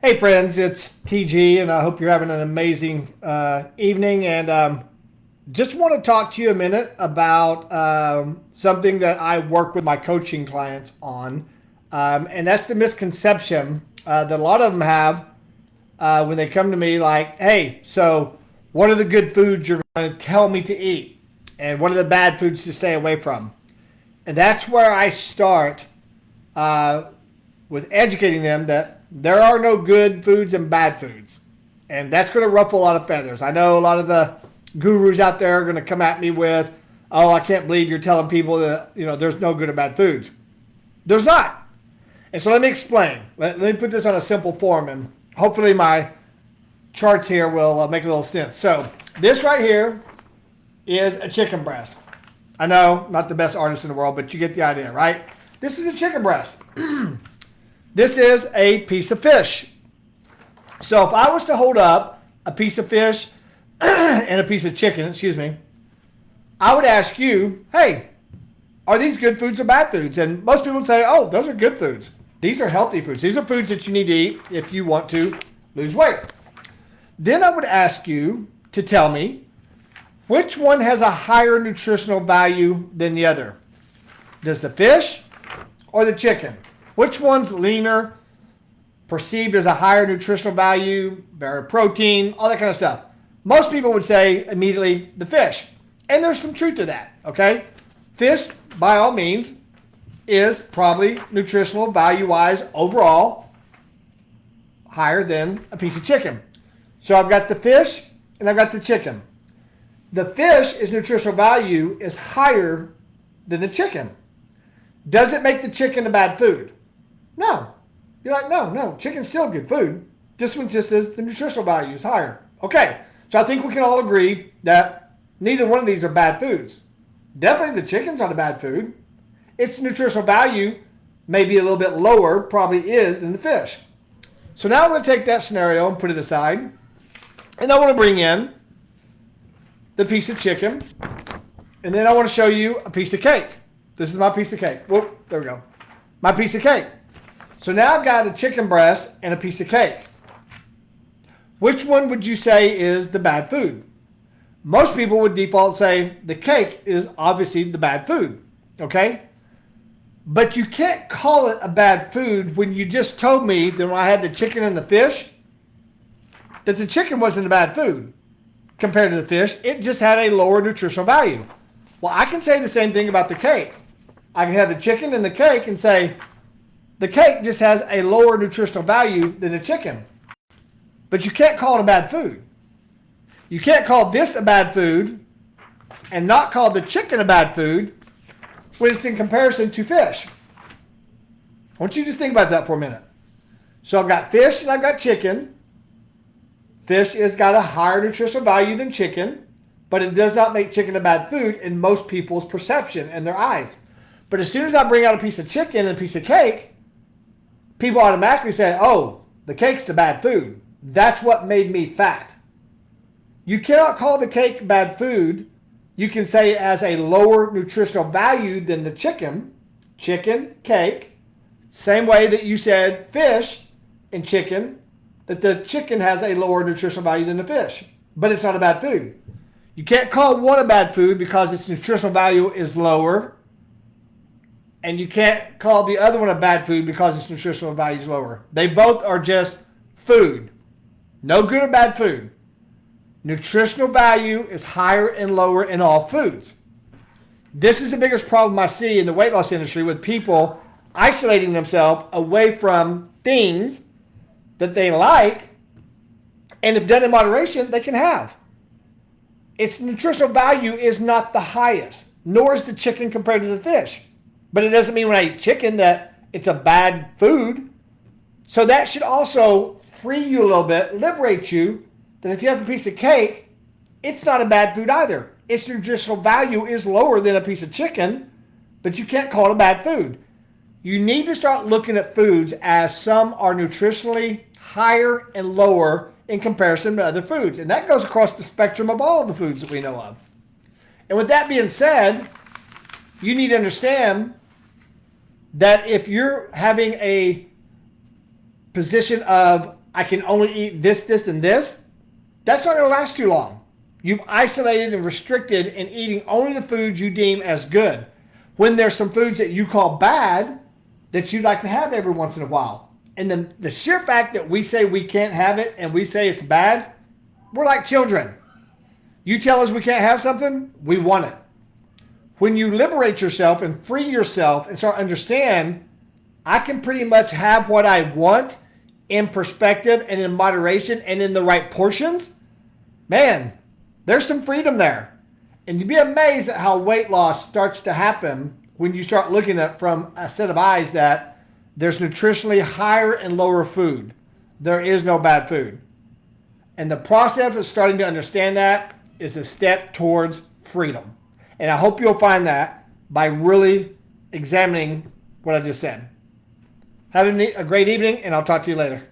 Hey friends, it's TG, and I hope you're having an amazing evening. And just want to talk to you a minute about something that I work with my coaching clients on, and that's the misconception that a lot of them have when they come to me, like, "Hey, so what are the good foods you're going to tell me to eat, and what are the bad foods to stay away from?" And that's where I start with educating them that there are no good foods and bad foods. And that's going to ruffle a lot of feathers. I know a lot of the gurus out there are going to come at me with, "Oh, I can't believe you're telling people that, there's no good or bad foods." There's not. And so let me explain. Let me put this on a simple form, and hopefully my charts here will make a little sense. So this right here is a chicken breast. I know, not the best artist in the world, but you get the idea, right? This is a chicken breast. This is a piece of fish. So if I was to hold up a piece of fish and a piece of chicken, I would ask you, "Hey, are these good foods or bad foods?" And most people would say, "Oh, those are good foods. These are healthy foods. These are foods that you need to eat if you want to lose weight." Then I would ask you to tell me which one has a higher nutritional value than the other. Does the fish or the chicken? Which one's leaner, perceived as a higher nutritional value, better protein, all that kind of stuff? Most people would say immediately the fish. And there's some truth to that, okay? Fish, by all means, is probably nutritional value-wise overall higher than a piece of chicken. So I've got the fish and I've got the chicken. The fish is nutritional value is higher than the chicken. Does it make the chicken a bad food? No. You're like, no, chicken's still good food. This one just says the nutritional value is higher. Okay, so I think we can all agree that neither one of these are bad foods. Definitely the chicken's not a bad food. Its nutritional value may be a little bit lower, probably is, than the fish. So now I'm going to take that scenario and put it aside. And I want to bring in the piece of chicken. And then I want to show you a piece of cake. This is my piece of cake. Whoop, there we go. My piece of cake. So now I've got a chicken breast and a piece of cake. Which one would you say is the bad food? Most people would default say the cake is obviously the bad food, okay? But you can't call it a bad food when you just told me that when I had the chicken and the fish, that the chicken wasn't a bad food compared to the fish. It just had a lower nutritional value. Well, I can say the same thing about the cake. I can have the chicken and the cake and say, the cake just has a lower nutritional value than the chicken. But you can't call it a bad food. You can't call this a bad food and not call the chicken a bad food when it's in comparison to fish. I want you to just think about that for a minute. So I've got fish and I've got chicken. Fish has got a higher nutritional value than chicken, but it does not make chicken a bad food in most people's perception and their eyes. But as soon as I bring out a piece of chicken and a piece of cake, people automatically say, "Oh, the cake's the bad food. That's what made me fat." You cannot call the cake bad food. You can say it has a lower nutritional value than the chicken, cake. Same way that you said fish and chicken, that the chicken has a lower nutritional value than the fish. But it's not a bad food. You can't call one a bad food because its nutritional value is lower. And you can't call the other one a bad food because its nutritional value is lower. They both are just food. No good or bad food. Nutritional value is higher and lower in all foods. This is the biggest problem I see in the weight loss industry with people isolating themselves away from things that they like, and if done in moderation, they can have. Its nutritional value is not the highest, nor is the chicken compared to the fish. But it doesn't mean when I eat chicken that it's a bad food. So that should also free you a little bit, liberate you, that if you have a piece of cake, it's not a bad food either. Its nutritional value is lower than a piece of chicken, but you can't call it a bad food. You need to start looking at foods as some are nutritionally higher and lower in comparison to other foods. And that goes across the spectrum of all the foods that we know of. And with that being said, you need to understand that if you're having a position of I can only eat this, this, and this, that's not going to last too long. You've isolated and restricted in eating only the foods you deem as good. When there's some foods that you call bad that you'd like to have every once in a while. And then the sheer fact that we say we can't have it and we say it's bad, we're like children. You tell us we can't have something, we want it. When you liberate yourself and free yourself and start understand, I can pretty much have what I want in perspective and in moderation and in the right portions, man, there's some freedom there. And you'd be amazed at how weight loss starts to happen when you start looking at it from a set of eyes that there's nutritionally higher and lower food. There is no bad food. And the process of starting to understand that is a step towards freedom. And I hope you'll find that by really examining what I just said. Have a great evening, and I'll talk to you later.